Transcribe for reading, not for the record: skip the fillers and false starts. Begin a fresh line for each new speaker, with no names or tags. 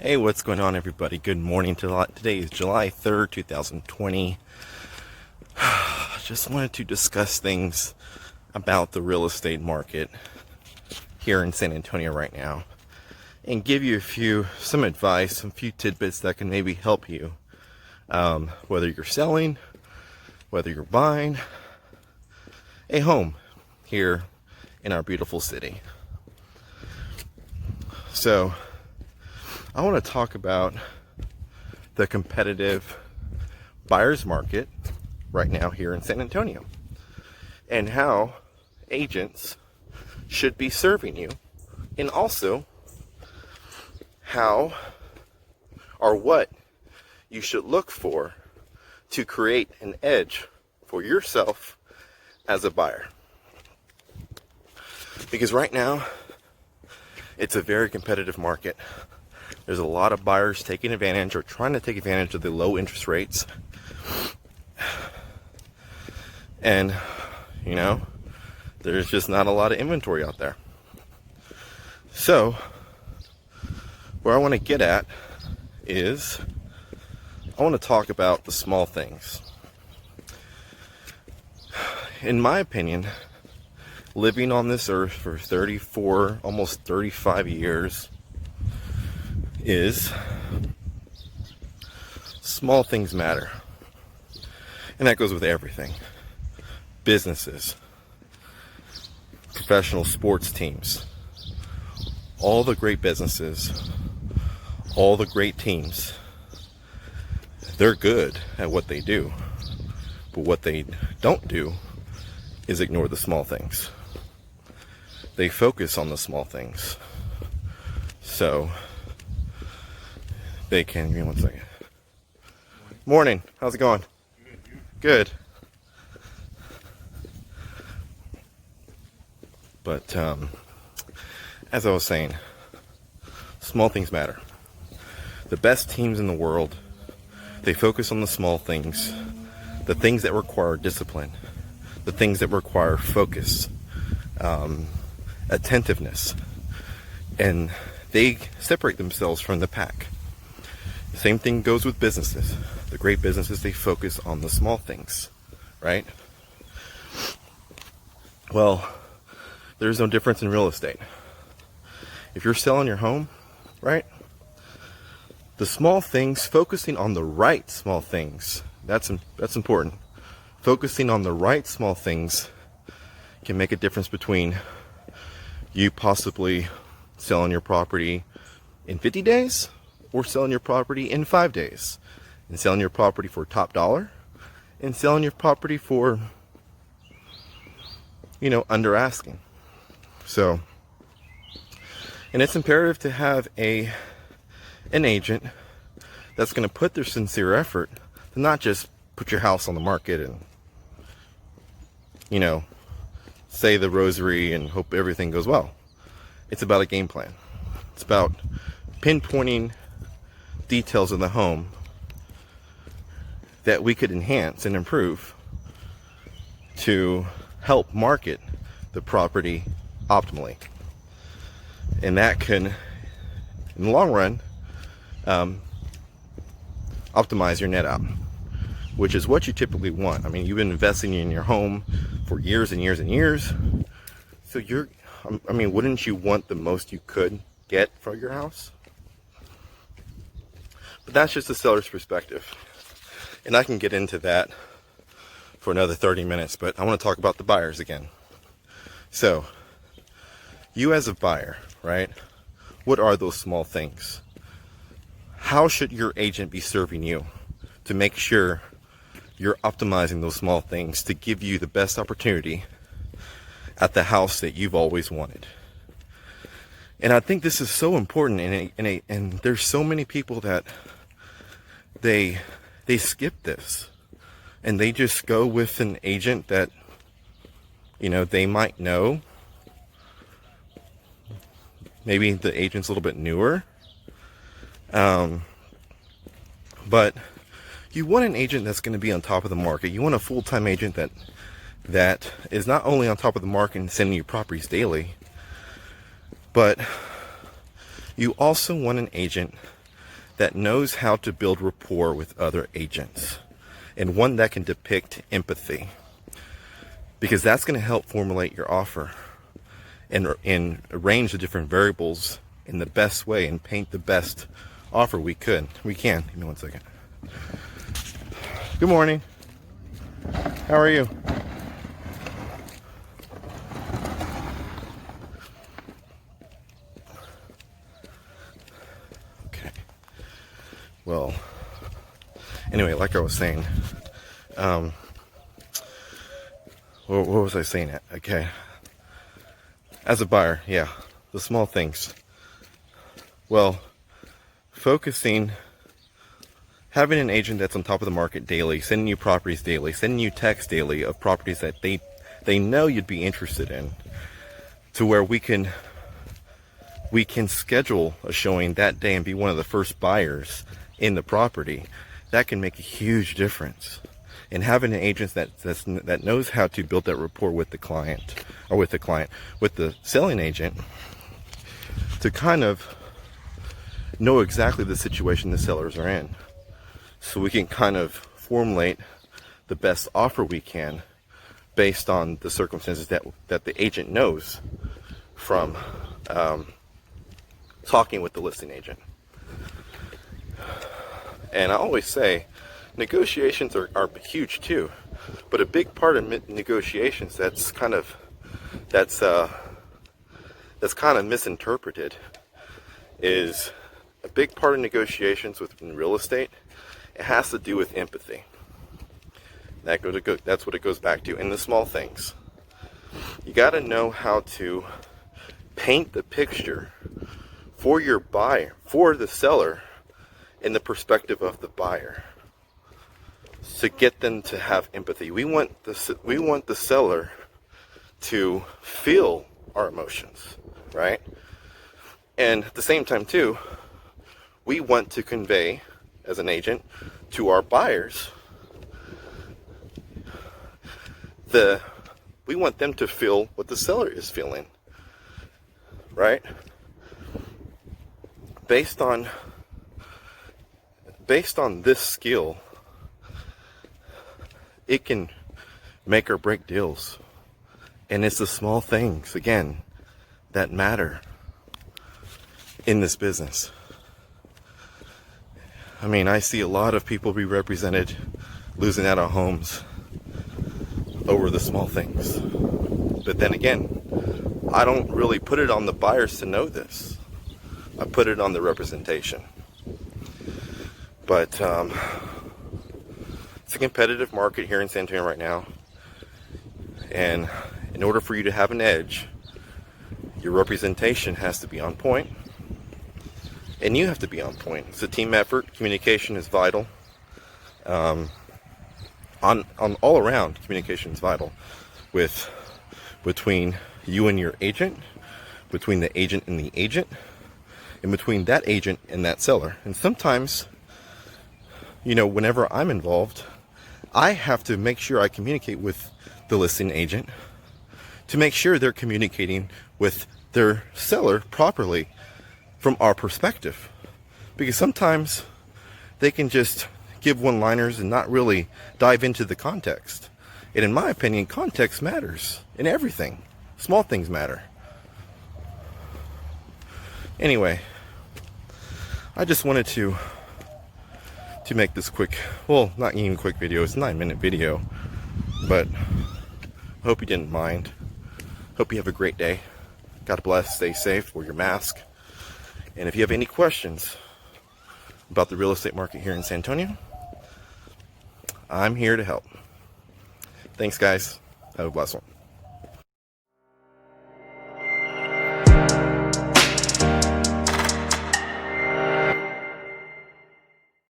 Hey, what's going on, everybody? Good morning. Today is July 3rd, 2020. Just wanted to discuss things about the real estate market here in San Antonio right now and give you some advice, some few tidbits that can maybe help you, whether you're selling, whether you're buying a home here in our beautiful city. So I want to talk about the competitive buyer's market right now here in San Antonio and how agents should be serving you, and also how or what you should look for to create an edge for yourself as a buyer. Because right now it's a very competitive market. There's a lot of buyers taking advantage or trying to take advantage of the low interest rates. And, there's just not a lot of inventory out there. So, where I want to get at is I want to talk about the small things. In my opinion, living on this earth for 34, almost 35 years, is small things matter. And that goes with everything. Businesses, professional sports teams, all the great businesses, all the great teams, they're good at what they do. But what they don't do is ignore the small things. They focus on the small things. So they can, give me 1 second. Morning, how's it going? Good. But as I was saying, small things matter. The best teams in the world, they focus on the small things, the things that require discipline, the things that require focus, attentiveness, and they separate themselves from the pack. The same thing goes with businesses. The great businesses, they focus on the small things, right? Well, there's no difference in real estate. If you're selling your home, right? The small things, focusing on the right small things, that's important. Focusing on the right small things can make a difference between you possibly selling your property in 50 days or selling your property in 5 days, and selling your property for top dollar, and selling your property for, under asking. So, and it's imperative to have an agent that's going to put their sincere effort to not just put your house on the market and, say the rosary and hope everything goes well. It's about a game plan. It's about pinpointing details of the home that we could enhance and improve to help market the property optimally. And that can, in the long run, optimize your net out, which is what you typically want. I mean, you've been investing in your home for years and years and years. So wouldn't you want the most you could get for your house? But that's just the seller's perspective. And I can get into that for another 30 minutes, but I want to talk about the buyers again. So, you as a buyer, right? What are those small things? How should your agent be serving you to make sure you're optimizing those small things to give you the best opportunity at the house that you've always wanted? And I think this is so important, and there's so many people that they skip this, and they just go with an agent that they might know. Maybe the agent's a little bit newer, but you want an agent that's going to be on top of the market. You want a full-time agent that is not only on top of the market and sending you properties daily, but you also want an agent that knows how to build rapport with other agents, and one that can depict empathy, because that's going to help formulate your offer and arrange the different variables in the best way and paint the best offer we can. Give me one second. Good morning. How are you? Okay. Well, anyway, like I was saying, what was I saying? Okay. As a buyer, yeah, the small things. Well, having an agent that's on top of the market daily, sending you properties daily, sending you texts daily of properties that they know you'd be interested in, to where we can schedule a showing that day and be one of the first buyers in the property. That can make a huge difference. And having an agent that knows how to build that rapport with the client, with the selling agent, to kind of know exactly the situation the sellers are in, so we can kind of formulate the best offer we can based on the circumstances that the agent knows from talking with the listing agent. And I always say, negotiations are huge too, but a big part of negotiations that's kind of misinterpreted is a big part of negotiations within real estate. It has to do with empathy. That's what it goes back to in the small things. You got to know how to paint the picture for your buyer, for the seller, in the perspective of the buyer, to get them to have empathy. We want the seller to feel our emotions, right? And at the same time too, we want to convey, as an agent, to our buyers, we want them to feel what the seller is feeling, right? Based on this skill, it can make or break deals. And it's the small things, again, that matter in this business. I mean, I see a lot of people be represented losing out on homes over the small things. But then again, I don't really put it on the buyers to know this. I put it on the representation. But it's a competitive market here in San Antonio right now. And in order for you to have an edge, your representation has to be on point. And you have to be on point. It's a team effort. Communication is vital. On all around, communication is vital. Between you and your agent, between the agent and the agent, and between that agent and that seller. And sometimes, whenever I'm involved, I have to make sure I communicate with the listing agent to make sure they're communicating with their seller properly from our perspective. Because sometimes they can just give one-liners and not really dive into the context. And in my opinion, context matters in everything. Small things matter. Anyway, I just wanted to make this quick, well, not even quick video, it's a 9-minute video, but I hope you didn't mind. Hope you have a great day. God bless, stay safe, wear your mask. And if you have any questions about the real estate market here in San Antonio, I'm here to help. Thanks, guys. Have a blessed one.